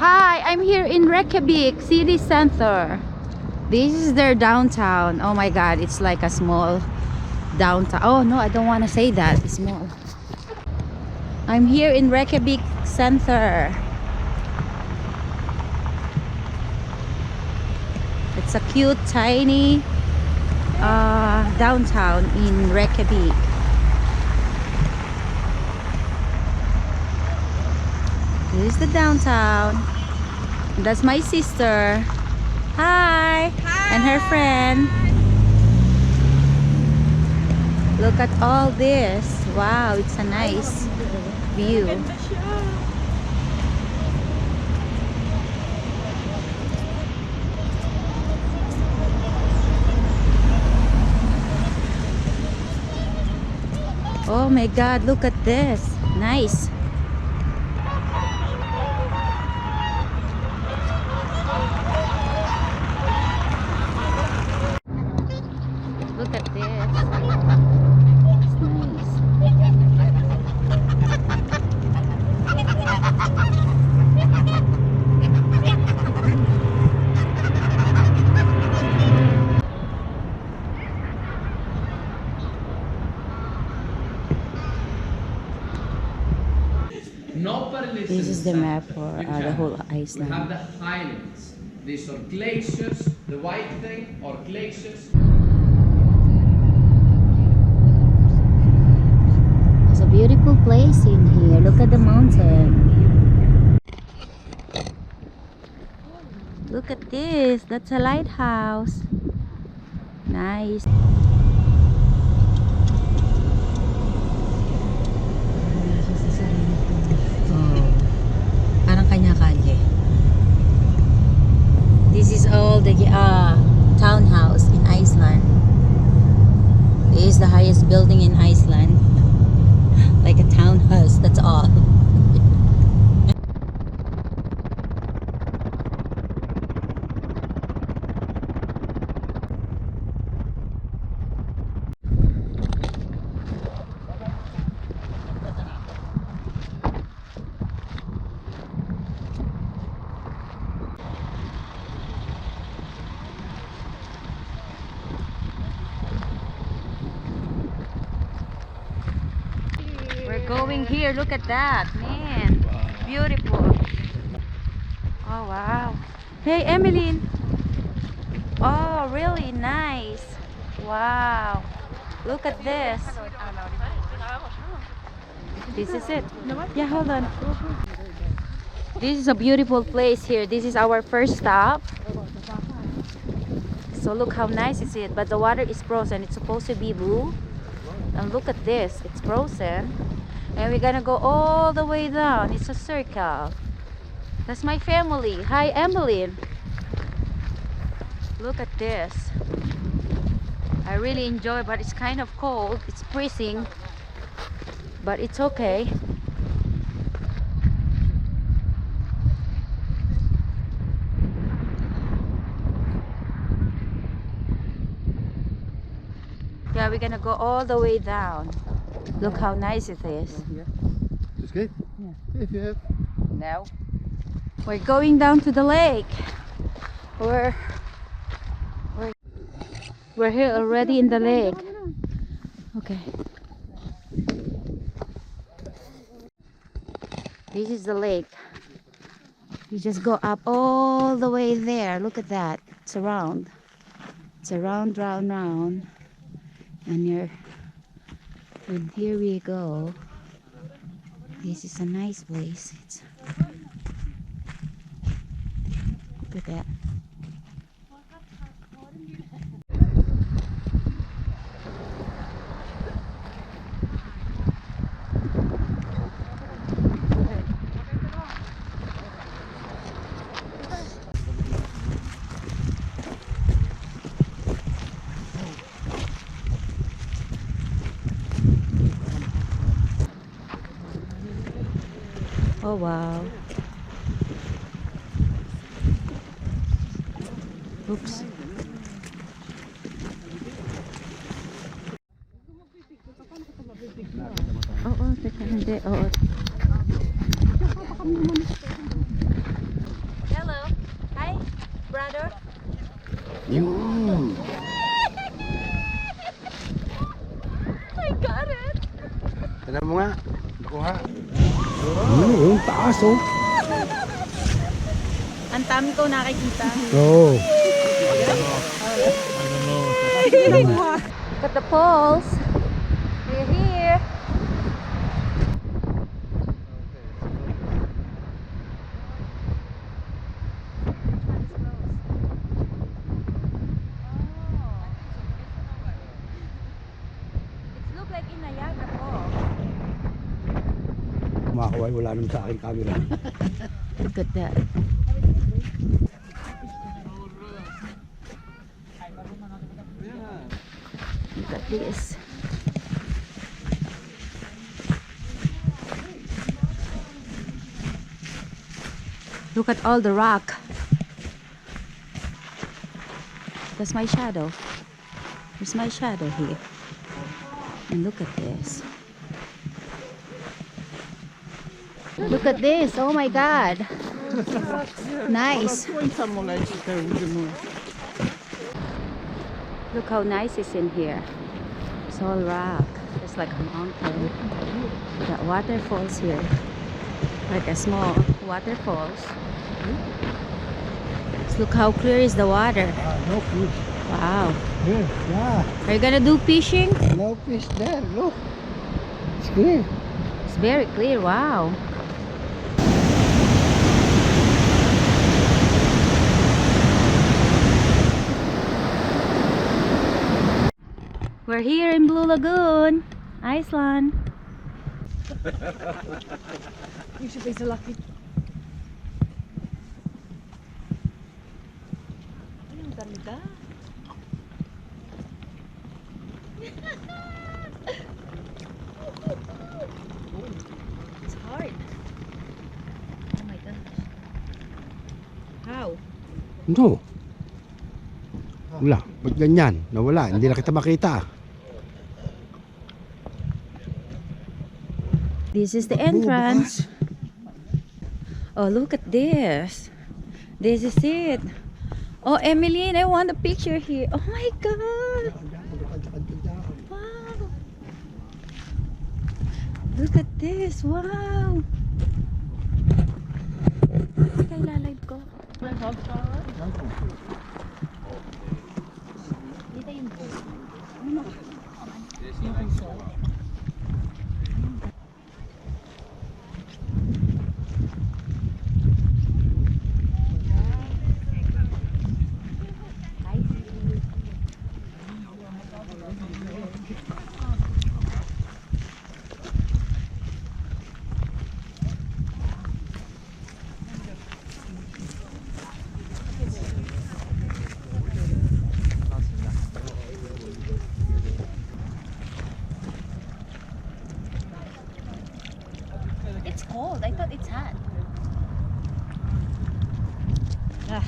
Hi, I'm here in Reykjavik city center. This is their downtown. Oh my god, it's like a small downtown. Oh no, I don't want to say that. It's small. I'm here in Reykjavik center. It's a cute tiny downtown in Reykjavik. This is the downtown. That's my sister. Hi. Hi. And her friend. Look at all this. Wow, it's a nice view. Oh my god, look at this. Nice. Look at this. It's nice. This is the map for the whole Iceland. We have the highlands. These are glaciers, the white thing, or glaciers. It's a beautiful place in here. Look at the mountain. Look at this. That's a lighthouse. Nice. Parang kanya-kanya. This is all the townhouse in Iceland. This is the highest building in Iceland. Like a townhouse, that's all. Going here, look at that, man. Wow. Beautiful. Oh wow. Hey Emmeline. Oh really nice. Wow. Look at this. This is it. Yeah, hold on. This is a beautiful place here. This is our first stop. So look how nice is it. But the water is frozen. It's supposed to be blue. And look at this. It's frozen. And we're gonna go all the way down. It's a circle. That's my family. Hi, Emmeline. Look at this. I really enjoy, but it's kind of cold. It's freezing, but it's okay. Yeah, we're gonna go all the way down. Look how nice it is. It's good? Yeah. If you have. No. We're going down to the lake. We're here already in the lake. Okay. This is the lake. You just go up all the way there. Look at that. It's around. It's around, round, round. And here we go. This is a nice place. Look at that. Oh wow. Oops. Oo, teka, hindi. Oo. brother? Yun. I got it! Tignan mo nga. Nakuha. Yung taas oh. Ang dami ko nakikita. Oo. Look at the poles. We're here. It looks like in Niagara Falls. Makakaway, wala naman sa aking camera. Look at that. Look at this. Look at all the rock. That's my shadow. There's my shadow here. And look at this. Look at this. Oh my God. Nice. Look how nice it's in here. It's all rock. It's like a mountain. Got waterfalls here. Like a small waterfalls. Look how clear is the water. No fish. Wow. Here, yeah. Are you gonna do fishing? No fish there. Look. It's clear. It's very clear. Wow. We're here in Blue Lagoon, Iceland. You should be so lucky. It's hard. Oh my gosh. How? No. Wala. Ba't ganyan? Nawala. Hindi na kita makita. This is the entrance. Oh, look at this. This is it. Oh, Emmeline, I want a picture here. Oh my God. Wow. Look at this. Wow. Kaya live ko. Dito yung pool. It's cold. I thought it's hot. Ah.